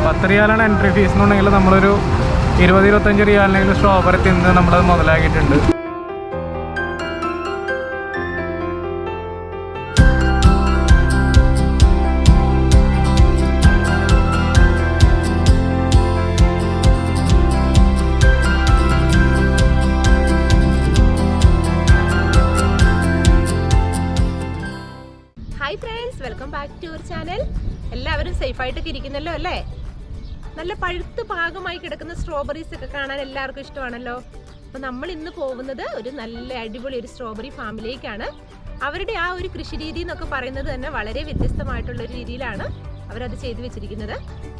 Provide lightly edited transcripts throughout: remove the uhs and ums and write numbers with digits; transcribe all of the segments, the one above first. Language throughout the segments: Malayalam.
10 റിയാലാണ് എൻട്രി ഫീസ് എന്നുണ്ടെങ്കിൽ നമ്മളൊരു 20-25 റിയാലിനെങ്കിലും സ്ട്രോബെറി തിന്ന് നമ്മളത് മുതലാക്കിയിട്ടുണ്ട്. Hi friends, welcome back to your channel. എല്ലാവരും സേഫായിട്ടൊക്കെ ഇരിക്കുന്നല്ലോ അല്ലേ? നല്ല പഴുത്ത് പാകമായി കിടക്കുന്ന സ്ട്രോബെറീസ് ഒക്കെ കാണാൻ എല്ലാവർക്കും ഇഷ്ടമാണല്ലോ. അപ്പോൾ നമ്മൾ ഇന്ന് പോകുന്നത് ഒരു നല്ല അടിപൊളി ഒരു സ്ട്രോബെറി ഫാമിലേക്കാണ്. അവരുടെ ആ ഒരു കൃഷി രീതി എന്നൊക്കെ പറയുന്നത് തന്നെ വളരെ വ്യത്യസ്തമായിട്ടുള്ള ഒരു രീതിയിലാണ് അവരത് ചെയ്തു വെച്ചിരിക്കുന്നത്.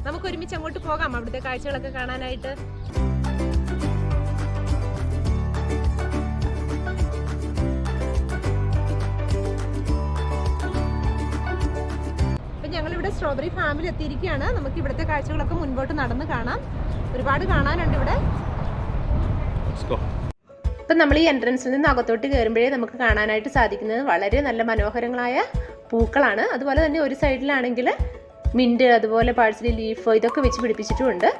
നമുക്ക് ഒരുമിച്ച് അങ്ങോട്ട് പോകാം അവിടുത്തെ കാഴ്ചകളൊക്കെ കാണാനായിട്ട്. ഞങ്ങളിവിടെ സ്ട്രോബെറി ഫാമിൽ എത്തിയിരിക്കുകയാണ്. നമുക്ക് ഇവിടുത്തെ കാഴ്ചകളൊക്കെ മുൻപോട്ട് നടന്ന് കാണാം. ഒരുപാട് കാണാനുണ്ട് ഇവിടെ. ഇപ്പം നമ്മൾ ഈ എൻട്രൻസിൽ നിന്ന് അകത്തോട്ട് കയറുമ്പോഴേ നമുക്ക് കാണാനായിട്ട് സാധിക്കുന്നത് വളരെ നല്ല മനോഹരങ്ങളായ പൂക്കളാണ്. അതുപോലെ തന്നെ ഒരു സൈഡിലാണെങ്കിൽ മിൻറ്റ്, അതുപോലെ പാഴ്സലി ലീഫ് ഇതൊക്കെ വെച്ച് പിടിപ്പിച്ചിട്ടുമുണ്ട്.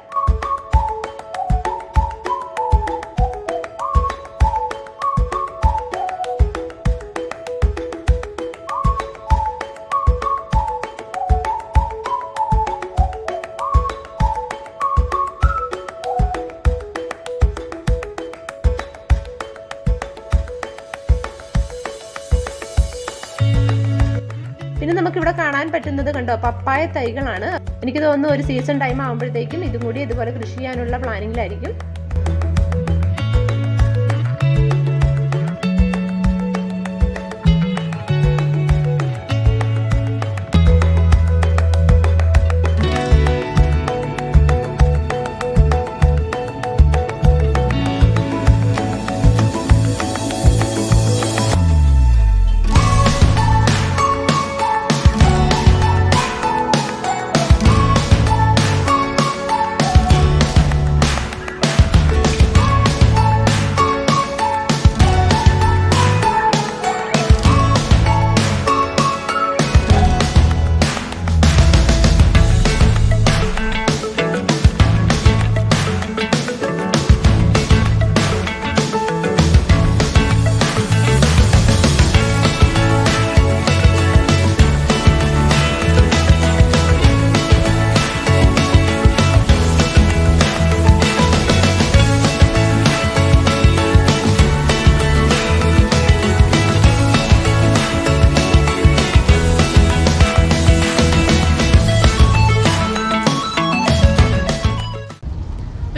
പിന്നെ നമുക്കിവിടെ കാണാൻ പറ്റുന്നത് കണ്ടോ, പപ്പായ തൈകളാണ്. എനിക്ക് തോന്നുന്നു ഒരു സീസൺ ടൈം ആകുമ്പോഴത്തേക്കും ഇതും കൂടി ഇതുപോലെ കൃഷി ചെയ്യാനുള്ള പ്ലാനിങ്ങിലായിരിക്കും.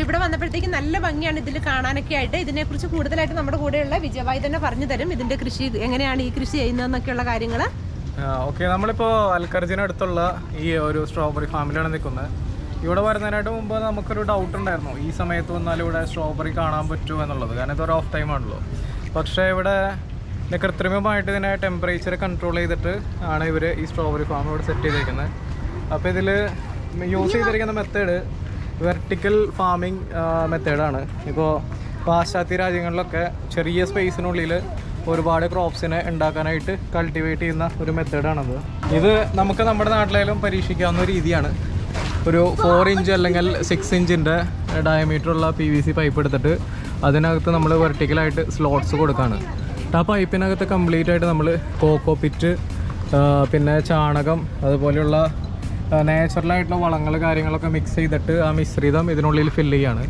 ഇവിടെ വന്നപ്പോഴത്തേക്ക് നല്ല ഭംഗിയാണ് ഇതിൽ കാണാനൊക്കെ ആയിട്ട്. ഇതിനെക്കുറിച്ച് കൂടുതലായിട്ട് നമ്മുടെ കൂടെയുള്ള വിജയഭായി തന്നെ പറഞ്ഞു തരും. ഇതിന്റെ കൃഷി എങ്ങനെയാണ് ഈ കൃഷി ചെയ്യുന്നതെന്നൊക്കെയുള്ള കാര്യങ്ങൾ. ഓക്കെ, നമ്മളിപ്പോൾ അൽക്കർജിനടുത്തുള്ള ഈ ഒരു സ്ട്രോബെറി ഫാമിലാണ് നിൽക്കുന്നത്. ഇവിടെ വരുന്നതിനായിട്ട് മുമ്പ് നമുക്കൊരു ഡൗട്ട് ഉണ്ടായിരുന്നു, ഈ സമയത്ത് വന്നാൽ ഇവിടെ സ്ട്രോബെറി കാണാൻ പറ്റുമോ എന്നുള്ളത്. കാരണം ഇതൊരു ഓഫ് ടൈം ആണല്ലോ. പക്ഷേ ഇവിടെ കൃത്രിമമായിട്ട് ഇതിനെ ടെമ്പറേച്ചർ കൺട്രോൾ ചെയ്തിട്ട് ആണ് ഇവർ ഈ സ്ട്രോബെറി ഫാം ഇവിടെ സെറ്റ് ചെയ്തിരിക്കുന്നത്. അപ്പോൾ ഇതിൽ യൂസ് ചെയ്തിരിക്കുന്ന മെത്തേഡ് വെർട്ടിക്കൽ ഫാമിംഗ് മെത്തേഡാണ്. ഇപ്പോൾ പാശ്ചാത്യ രാജ്യങ്ങളിലൊക്കെ ചെറിയ സ്പേസിനുള്ളിൽ ഒരുപാട് ക്രോപ്സിനെ ഉണ്ടാക്കാനായിട്ട് കൾട്ടിവേറ്റ് ചെയ്യുന്ന ഒരു മെത്തേഡാണത്. ഇത് നമുക്ക് നമ്മുടെ നാട്ടിലായാലും പരീക്ഷിക്കാവുന്ന രീതിയാണ്. ഒരു 4 ഇഞ്ച് അല്ലെങ്കിൽ 6 ഇഞ്ചിൻ്റെ ഡയമീറ്ററുള്ള PVC പൈപ്പ് എടുത്തിട്ട് അതിനകത്ത് നമ്മൾ വെർട്ടിക്കലായിട്ട് സ്ലോട്ട്സ് കൊടുക്കുകയാണ്. ആ പൈപ്പിനകത്ത് കംപ്ലീറ്റ് ആയിട്ട് നമ്മൾ കോക്കോ പിറ്റ്, പിന്നെ ചാണകം, അതുപോലെയുള്ള നാച്ചുറലായിട്ടുള്ള വളങ്ങൾ കാര്യങ്ങളൊക്കെ മിക്സ് ചെയ്തിട്ട് ആ മിശ്രിതം ഇതിനുള്ളിൽ ഫില്ല് ചെയ്യുകയാണ്.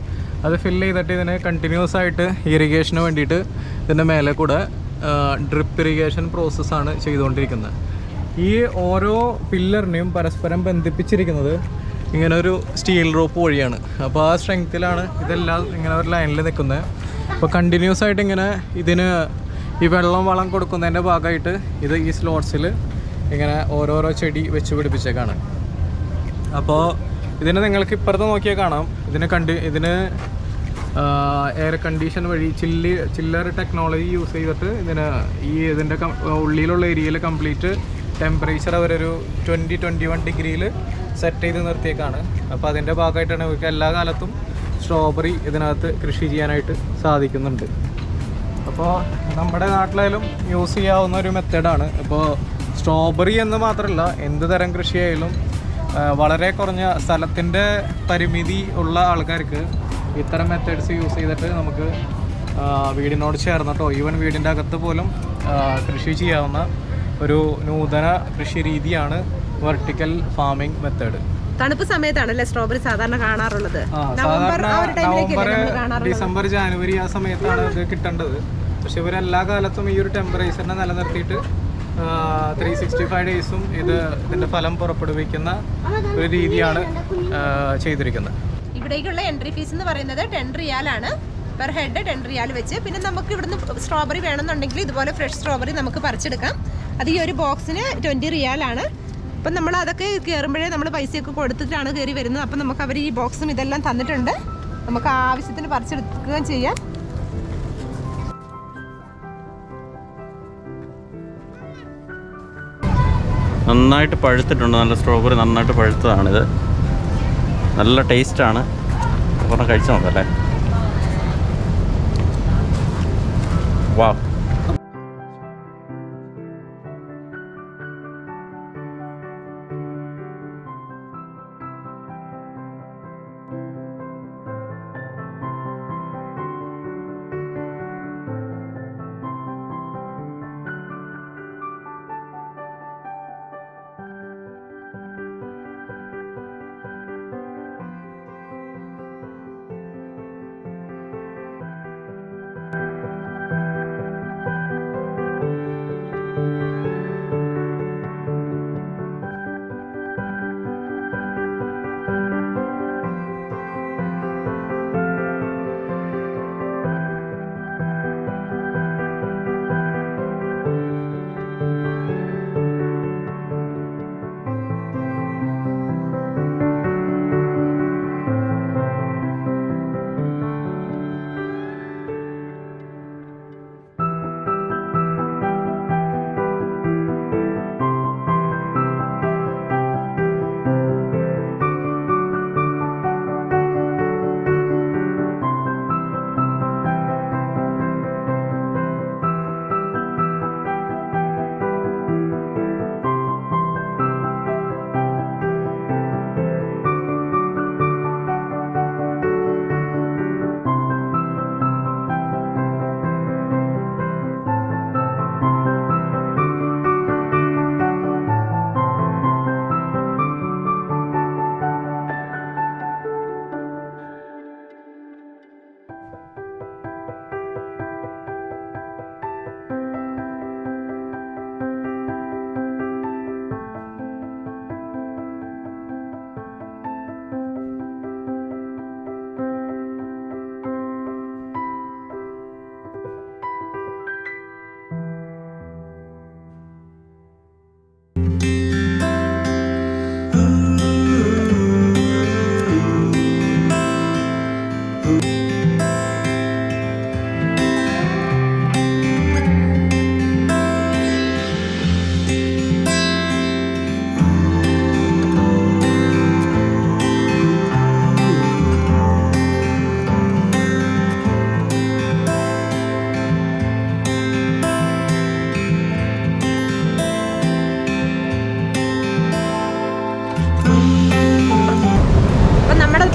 അത് ഫില്ല് ചെയ്തിട്ട് ഇതിനെ കണ്ടിന്യൂസ് ആയിട്ട് ഇറിഗേഷന് വേണ്ടിയിട്ട് ഇതിൻ്റെ മേലെ കൂടെ ഡ്രിപ്പ് ഇറിഗേഷൻ പ്രോസസ്സാണ് ചെയ്തുകൊണ്ടിരിക്കുന്നത്. ഈ ഓരോ പില്ലറിനെയും പരസ്പരം ബന്ധിപ്പിച്ചിരിക്കുന്നത് ഇങ്ങനെ ഒരു സ്റ്റീൽ റോപ്പ് വഴിയാണ്. അപ്പോൾ ആ സ്ട്രെങ്ത്തിലാണ് ഇതെല്ലാം ഇങ്ങനെ ഒരു ലൈനിൽ നിൽക്കുന്നത്. അപ്പോൾ കണ്ടിന്യൂസ് ആയിട്ട് ഇങ്ങനെ ഇതിന് ഈ വളം കൊടുക്കുന്നതിൻ്റെ ഭാഗമായിട്ട് ഇത് ഈ സ്ലോട്ട്സിൽ ഇങ്ങനെ ഓരോരോ ചെടി വെച്ച് പിടിപ്പിച്ചേക്കാണ്. അപ്പോൾ ഇതിനെ നിങ്ങൾക്ക് ഇപ്പുറത്ത് നോക്കിയാൽ കാണാം, ഇതിന് എയർ കണ്ടീഷൻ വഴി ചില്ലർ ടെക്നോളജി യൂസ് ചെയ്തിട്ട് ഇതിൻ്റെ ഉള്ളിലുള്ള ഏരിയയിൽ കംപ്ലീറ്റ് ടെമ്പറേച്ചർ അവരൊരു 20-21 ഡിഗ്രിയിൽ സെറ്റ് ചെയ്ത് നിർത്തിയേക്കാണ്. അപ്പോൾ അതിൻ്റെ ഭാഗമായിട്ടാണ് ഇവർക്ക് എല്ലാ കാലത്തും സ്ട്രോബെറി ഇതിനകത്ത് കൃഷി ചെയ്യാനായിട്ട് സാധിക്കുന്നുണ്ട്. അപ്പോൾ നമ്മുടെ നാട്ടിലായാലും യൂസ് ചെയ്യാവുന്ന ഒരു മെത്തേഡാണ്. ഇപ്പോൾ സ്ട്രോബെറി എന്ന് മാത്രമല്ല എന്ത് തരം കൃഷിയായാലും വളരെ കുറഞ്ഞ സ്ഥലത്തിൻ്റെ പരിമിതി ഉള്ള ആൾക്കാർക്ക് ഇത്തരം മെത്തേഡ്സ് യൂസ് ചെയ്തിട്ട് നമുക്ക് വീടിനോട് ചേർന്നിട്ടോ ഈവൻ വീടിൻ്റെ അകത്ത് പോലും കൃഷി ചെയ്യാവുന്ന ഒരു നൂതന കൃഷി രീതിയാണ് വെർട്ടിക്കൽ ഫാമിംഗ് മെത്തേഡ്. തണുപ്പ് സമയത്താണല്ലേ സ്ട്രോബെറി സാധാരണ കാണാറുള്ളത്? നവംബർ, ഡിസംബർ, ജാനുവരി ആ സമയത്താണ് ഇത് കിട്ടേണ്ടത്. പക്ഷെ ഇവരെല്ലാ കാലത്തും ഈ ഒരു ടെമ്പറേച്ചറിനെ നിലനിർത്തിയിട്ട് 365 ഡേയ്സും ഇതിൻ്റെ ഫലം പുറപ്പെടുവിക്കുന്ന ഒരു രീതിയാണ് ചെയ്തിരിക്കുന്നത്. ഇവിടേക്കുള്ള എൻട്രി ഫീസ് എന്ന് പറയുന്നത് 10 റിയാലാണ്, പെർ ഹെഡ് 10 റിയാൽ വെച്ച്. പിന്നെ നമുക്ക് ഇവിടുന്ന് സ്ട്രോബെറി വേണമെന്നുണ്ടെങ്കിൽ ഇതുപോലെ ഫ്രഷ് സ്ട്രോബെറി നമുക്ക് പറിച്ചെടുക്കാം. അത് ഈ ഒരു ബോക്സിന് 20 റിയാലാണ്. അപ്പം നമ്മൾ അതൊക്കെ കയറുമ്പോഴേ നമ്മൾ പൈസയൊക്കെ കൊടുത്തിട്ടാണ് കയറി വരുന്നത്. അപ്പം നമുക്ക് അവർ ഈ ബോക്സും ഇതെല്ലാം തന്നിട്ടുണ്ട്, നമുക്ക് ആവശ്യത്തിന് പറിച്ചെടുക്കുകയും ചെയ്യാം. നന്നായിട്ട് പഴുത്തിട്ടുണ്ട്, നല്ല സ്ട്രോബെറി നന്നായിട്ട് പഴുത്തതാണിത്. നല്ല ടേസ്റ്റാണ്. പറഞ്ഞാൽ കഴിച്ചു നോക്കാം അല്ലേ? വാ.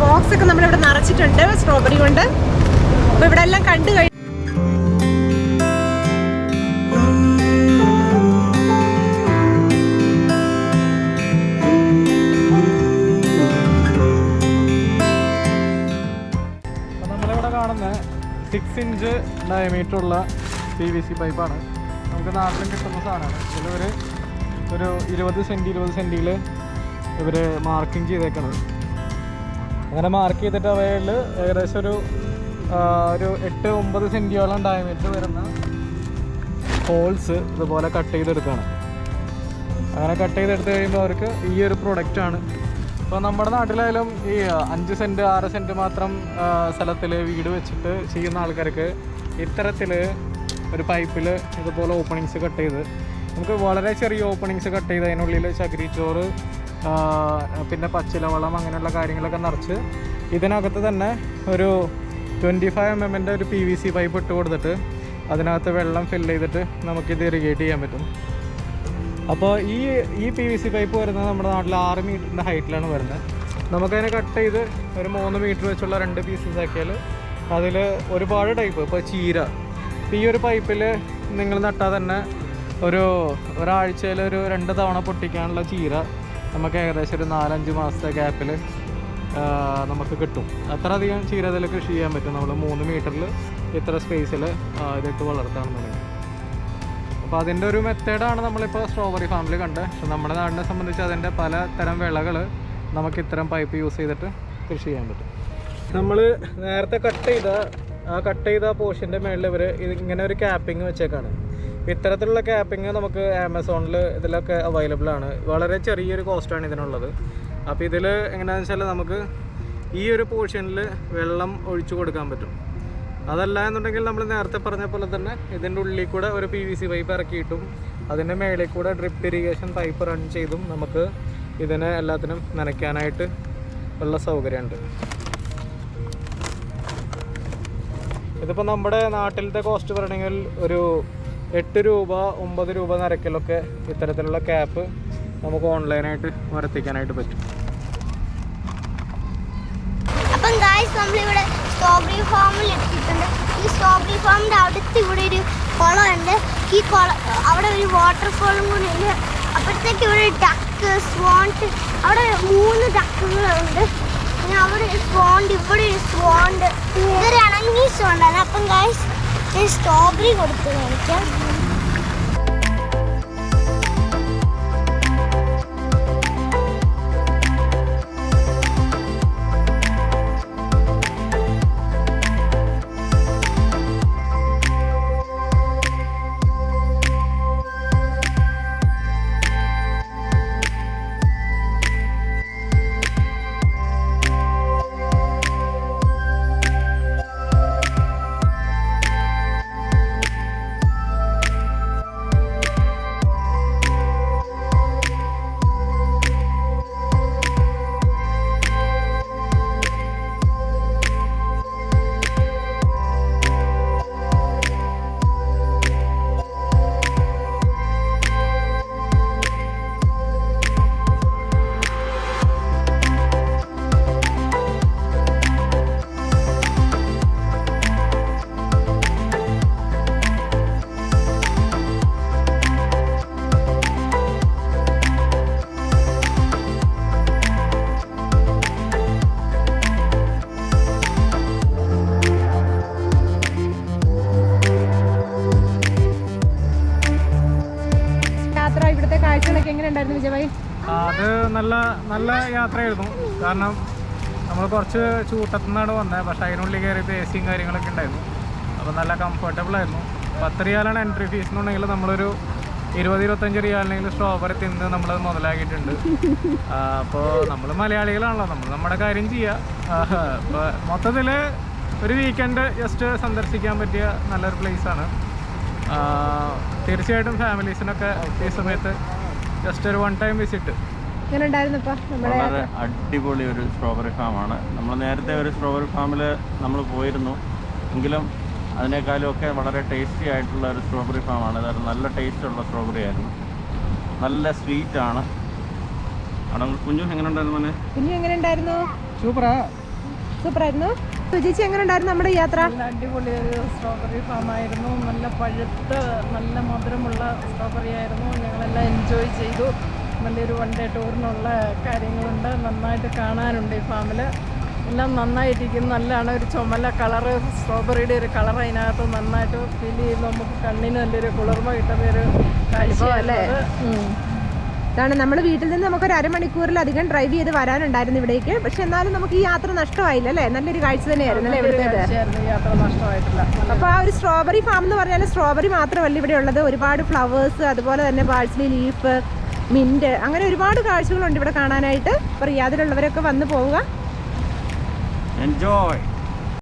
ബോക്സ് ഒക്കെ നമ്മളിവിടെ നിറച്ചിട്ടുണ്ട് സ്ട്രോബെറി കൊണ്ട്. അപ്പോൾ ഇവിടെ എല്ലാം കണ്ടു കഴിഞ്ഞു. നമ്മളിവിടെ കാണുന്ന 6 ഇഞ്ച് ഡയമീറ്റർ ഉള്ള PVC പൈപ്പാണ്. നമുക്ക് നാട്ടിലും കിട്ടുന്ന സാധനമാണ്. ഇതിലൊരു 20 സെൻറ്റിയിൽ ഇവർ മാർക്കിങ് ചെയ്തേക്കണത്. അങ്ങനെ മാർക്ക് ചെയ്തിട്ട് അവയിൽ ഏകദേശം ഒരു 8-9 സെൻറ്റിയോളം ഡയമീറ്റർ വരുന്ന ഹോൾസ് ഇതുപോലെ കട്ട് ചെയ്തെടുക്കുകയാണ്. അങ്ങനെ കട്ട് ചെയ്തെടുത്ത് കഴിയുമ്പോൾ അവർക്ക് ഈ ഒരു പ്രൊഡക്റ്റാണ്. ഇപ്പോൾ നമ്മുടെ നാട്ടിലായാലും ഈ 5 സെൻറ്റ് 6 സെൻറ്റ് മാത്രം സ്ഥലത്തിൽ വീട് വെച്ചിട്ട് ചെയ്യുന്ന ആൾക്കാർക്ക് ഇത്തരത്തിൽ ഒരു പൈപ്പിൽ ഇതുപോലെ ഓപ്പണിങ്സ് കട്ട് ചെയ്ത് നമുക്ക് വളരെ ചെറിയ ഓപ്പണിങ്സ് കട്ട് ചെയ്ത് അതിനുള്ളിൽ ചകിരിച്ചോറ് പിന്നെ പച്ചിലവളം അങ്ങനെയുള്ള കാര്യങ്ങളൊക്കെ നിറച്ച് ഇതിനകത്ത് തന്നെ ഒരു 25 mm ഒരു PVC പൈപ്പ് ഇട്ട് കൊടുത്തിട്ട് അതിനകത്ത് വെള്ളം ഫില്ല് ചെയ്തിട്ട് നമുക്കിത് ഇറിഗേറ്റ് ചെയ്യാൻ പറ്റും. അപ്പോൾ ഈ PVC പൈപ്പ് വരുന്നത് നമ്മുടെ നാട്ടിൽ 6 മീറ്ററിൻ്റെ ഹൈറ്റിലാണ് വരുന്നത്. നമുക്കതിനെ കട്ട് ചെയ്ത് ഒരു 3 മീറ്റർ വെച്ചുള്ള 2 പീസസ് ആക്കിയാൽ അതിൽ ഒരുപാട് ടൈപ്പ്, ഇപ്പോൾ ചീര, ഇപ്പോൾ ഈ ഒരു പൈപ്പിൽ നിങ്ങൾ നട്ടാൽ തന്നെ ഒരാഴ്ചയിൽ ഒരു 2 തവണ പൊട്ടിക്കാനുള്ള ചീര നമുക്ക് ഏകദേശം ഒരു 4-5 മാസത്തെ ഗ്യാപ്പിൽ നമുക്ക് കിട്ടും. അത്രയധികം ചീര അതിൽ കൃഷി ചെയ്യാൻ പറ്റും. നമ്മൾ 3 മീറ്ററിൽ ഇത്ര സ്പേസിൽ ഇതിട്ട് വളർത്താണെന്നുണ്ടെങ്കിൽ. അപ്പോൾ അതിൻ്റെ ഒരു മെത്തേഡാണ് നമ്മളിപ്പോൾ സ്ട്രോബെറി ഫാമിൽ കണ്ടത്. പക്ഷെ നമ്മുടെ നാടിനെ സംബന്ധിച്ച് അതിൻ്റെ പല തരം വിളകൾ നമുക്ക് ഇത്തരം പൈപ്പ് യൂസ് ചെയ്തിട്ട് കൃഷി ചെയ്യാൻ പറ്റും. നമ്മൾ നേരത്തെ കട്ട് ചെയ്ത പോർഷൻ്റെ മുകളിൽ ഇവർ ഇങ്ങനെ ഒരു ക്യാപ്പിംഗ് വെച്ചേക്കാണ്. ഇത്തരത്തിലുള്ള ക്യാപ്പിംഗ് നമുക്ക് ആമസോണിൽ ഇതിലൊക്കെ അവൈലബിൾ ആണ്. വളരെ ചെറിയൊരു കോസ്റ്റാണ് ഇതിനുള്ളത്. അപ്പോൾ ഇതിൽ എങ്ങനെയാണെന്ന് വെച്ചാൽ നമുക്ക് ഈ ഒരു പോർഷനിൽ വെള്ളം ഒഴിച്ചു കൊടുക്കാൻ പറ്റും. അതല്ല എന്നുണ്ടെങ്കിൽ നമ്മൾ നേരത്തെ പറഞ്ഞ പോലെ തന്നെ ഇതിൻ്റെ ഉള്ളിൽ കൂടെ ഒരു PVC പൈപ്പ് ഇറക്കിയിട്ടും അതിൻ്റെ മേളിൽ കൂടെ ഡ്രിപ്പ് ഇറിഗേഷൻ പൈപ്പ് റൺ ചെയ്തും നമുക്ക് ഇതിനെ എല്ലാത്തിനും നനയ്ക്കാനായിട്ട് ഉള്ള സൗകര്യമുണ്ട്. ഇതിപ്പോൾ നമ്മുടെ നാട്ടിലത്തെ കോസ്റ്റ് പറയണമെങ്കിൽ ഒരു 8 രൂപ 9 രൂപ നിരക്കിലൊക്കെ ഇത്തരത്തിലുള്ള ക്യാപ്പ് നമുക്ക് ഓൺലൈനായിട്ട് വരുത്തിക്കാനായിട്ട് പറ്റും. അപ്പം ഗായ്സ് നമ്മളിവിടെ സ്ട്രോബെറി ഫാമിൽ എത്തിയിട്ടുണ്ട്. ഈ സ്ട്രോബെറി ഫാമിൻ്റെ അടുത്ത് ഇവിടെ ഒരു കുളമുണ്ട്. ഈ കുളം അവിടെ ഒരു വാട്ടർഫോളും കൂടി ഉണ്ട്. അപ്പോഴത്തേക്ക് ഇവിടെ ഡക്ക്, സ്വാണ്ട്, അവിടെ 3 ഡക്കുകളുണ്ട്. പിന്നെ അവിടെ ഒരു സ്വാണ്ട്, ഇവിടെ ഒരു സ്വാണ്ട്, ഇതൊരു അണങ്ങി സ്വാണ്ടാണ്. അപ്പം ഗായ്സ് ഞാൻ സ്ട്രോബെറി കൊടുത്ത് കാണിക്കാം. അത് നല്ല യാത്രയായിരുന്നു. കാരണം നമ്മൾ കുറച്ച് ചൂട്ടത്തുനിന്നാണ് വന്നത്. പക്ഷേ അതിനുള്ളിൽ കയറിയപ്പോൾ AC യും കാര്യങ്ങളൊക്കെ ഉണ്ടായിരുന്നു. അപ്പോൾ നല്ല കംഫർട്ടബിൾ ആയിരുന്നു. 10 റിയാലാണ് എൻട്രി ഫീസ് എന്നുണ്ടെങ്കിൽ നമ്മളൊരു 20-25 റിയാലിനെങ്കിൽ സ്ട്രോബെറി തിന്ന് നമ്മളത് മുതലാക്കിയിട്ടുണ്ട്. അപ്പോൾ നമ്മൾ മലയാളികളാണല്ലോ, നമ്മൾ നമ്മുടെ കാര്യം ചെയ്യുക. അപ്പോൾ മൊത്തത്തിൽ ഒരു വീക്കെൻഡ് ജസ്റ്റ് സന്ദർശിക്കാൻ പറ്റിയ നല്ലൊരു പ്ലേസാണ്. തീർച്ചയായിട്ടും ഫാമിലീസിനൊക്കെ ഈ സമയത്ത് ജസ്റ്റ് ഒരു 1 ടൈം വിസിറ്റ്. വളരെ അടിപൊളി ഒരു സ്ട്രോബെറി ഫാമാണ്. നമ്മൾ നേരത്തെ ഒരു സ്ട്രോബെറി ഫാമിൽ നമ്മൾ പോയിരുന്നു, എങ്കിലും അതിനേക്കാളും ഒക്കെ വളരെ ടേസ്റ്റി ആയിട്ടുള്ള ഒരു സ്ട്രോബെറി ഫാമാണ്. അത് നല്ല ടേസ്റ്റുള്ള സ്ട്രോബെറി ആയിരുന്നു, നല്ല സ്വീറ്റാണ്. കുഞ്ഞു എങ്ങനെ ഉണ്ടായിരുന്നു? സൂപ്പറായിരുന്നു. സുജിച്ചി എങ്ങനെ ഉണ്ടായിരുന്നു നമ്മുടെ യാത്ര? അടിപൊളി ഒരു സ്ട്രോബെറി ഫാമായിരുന്നു. നല്ല പഴുത്ത് നല്ല മധുരമുള്ള സ്ട്രോബെറി ആയിരുന്നു. ഞങ്ങളെല്ലാം എൻജോയ് ചെയ്തു. നല്ലൊരു 1 ഡേ ടൂറിനുള്ള കാര്യങ്ങളുണ്ട്, നന്നായിട്ട് കാണാനുണ്ട്. ഈ ഫാമിൽ എല്ലാം നന്നായിട്ടിരിക്കുന്നു. നല്ലതാണ്. ഒരു ചുമല കളറ്, സ്ട്രോബെറിയുടെ ഒരു കളർ അതിനകത്ത് നന്നായിട്ട് ഫീൽ ചെയ്യുന്നു. നമുക്ക് കണ്ണിന് നല്ലൊരു കുളിർമ കിട്ടുന്ന ഒരു കാഴ്ചയല്ലേ. ഇതാണ് നമ്മൾ വീട്ടിൽ നിന്ന് നമുക്കൊരു അരമണിക്കൂറിലധികം ഡ്രൈവ് ചെയ്ത് വരാനുണ്ടായിരുന്നു ഇവിടേക്ക്. പക്ഷെ എന്നാലും നമുക്ക് ഈ യാത്ര നഷ്ടമായില്ല അല്ലേ? നല്ലൊരു കാഴ്ച തന്നെയായിരുന്നു അല്ലേ ഇവിടുത്തേത്? യാത്ര നഷ്ടമായിട്ടില്ല. അപ്പോൾ ആ ഒരു സ്ട്രോബെറി ഫാം എന്ന് പറഞ്ഞാൽ സ്ട്രോബെറി മാത്രമല്ല ഇവിടെ ഉള്ളത്, ഒരുപാട് ഫ്ലവേഴ്സ്, അതുപോലെ തന്നെ പാഴ്സ്ലി ലീഫ്, മിന്റ്, അങ്ങനെ ഒരുപാട് കാഴ്ചകളുണ്ട് ഇവിടെ കാണാനായിട്ട്. അപ്പോൾ റിയാദിലുള്ളവരൊക്കെ വന്ന് പോവുക, എൻജോയ്.